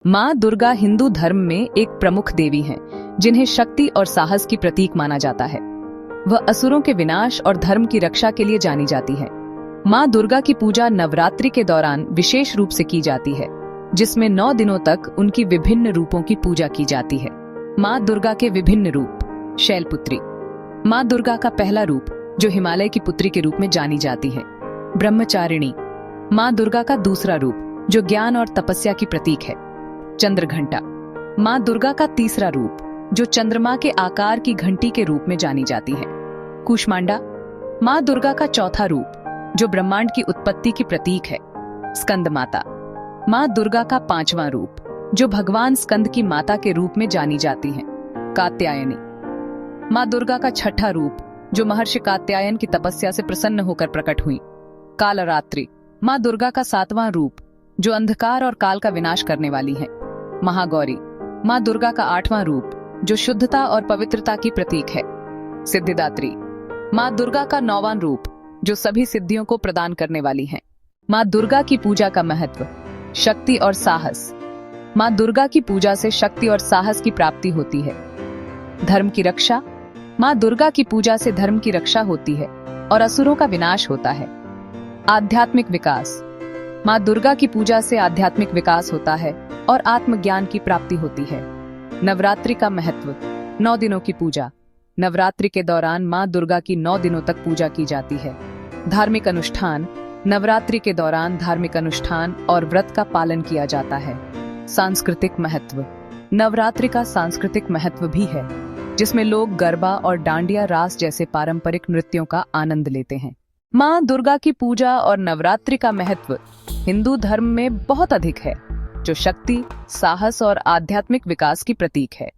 माँ दुर्गा हिंदू धर्म में एक प्रमुख देवी हैं, जिन्हें शक्ति और साहस की प्रतीक माना जाता है। वह असुरों के विनाश और धर्म की रक्षा के लिए जानी जाती है। माँ दुर्गा की पूजा नवरात्रि के दौरान विशेष रूप से की जाती है, जिसमें 9 दिनों तक उनकी विभिन्न रूपों की पूजा की जाती है। माँ दुर्गा के विभिन्न रूप। शैलपुत्री। माँ दुर्गा का पहला रूप, जो हिमालय की पुत्री के रूप में जानी जाती है। ब्रह्मचारिणी। माँ दुर्गा का दूसरा रूप, जो ज्ञान और तपस्या की प्रतीक है। चंद्रघंटा। माँ दुर्गा का तीसरा रूप, जो चंद्रमा के आकार की घंटी के रूप में जानी जाती है। कूष्मांडा। माँ दुर्गा का चौथा रूप, जो ब्रह्मांड की उत्पत्ति की प्रतीक है। स्कंद माता। माँ दुर्गा का 5वां रूप, जो भगवान स्कंद की माता के रूप में जानी जाती है। कात्यायनी। माँ दुर्गा का 6ठा रूप, जो महर्षि कात्यायन की तपस्या से प्रसन्न होकर प्रकट हुई। कालरात्रि। माँ दुर्गा का 7वां रूप, जो अंधकार और काल का विनाश करने वाली है। महागौरी। माँ दुर्गा का 8वां रूप, जो शुद्धता और पवित्रता की प्रतीक है। सिद्धिदात्री। माँ दुर्गा का 9वां रूप, जो सभी सिद्धियों को प्रदान करने वाली है। माँ दुर्गा की पूजा का महत्व। शक्ति और साहस। माँ दुर्गा की पूजा से शक्ति और साहस की प्राप्ति होती है। धर्म की रक्षा। माँ दुर्गा की पूजा से धर्म की रक्षा होती है और असुरों का विनाश होता है। आध्यात्मिक विकास। माँ दुर्गा की पूजा से आध्यात्मिक विकास होता है और आत्मज्ञान की प्राप्ति होती है। नवरात्रि का महत्व। 9 दिनों की पूजा। नवरात्रि के दौरान माँ दुर्गा की 9 दिनों तक पूजा की जाती है। धार्मिक अनुष्ठान। नवरात्रि के दौरान धार्मिक अनुष्ठान और व्रत का पालन किया जाता है। सांस्कृतिक महत्व। नवरात्रि का सांस्कृतिक महत्व भी है, जिसमें लोग गरबा और डांडिया रास जैसे पारंपरिक नृत्यों का आनंद लेते हैं। माँ दुर्गा की पूजा और नवरात्रि का महत्व हिंदू धर्म में बहुत अधिक है, जो शक्ति, साहस और आध्यात्मिक विकास की प्रतीक है।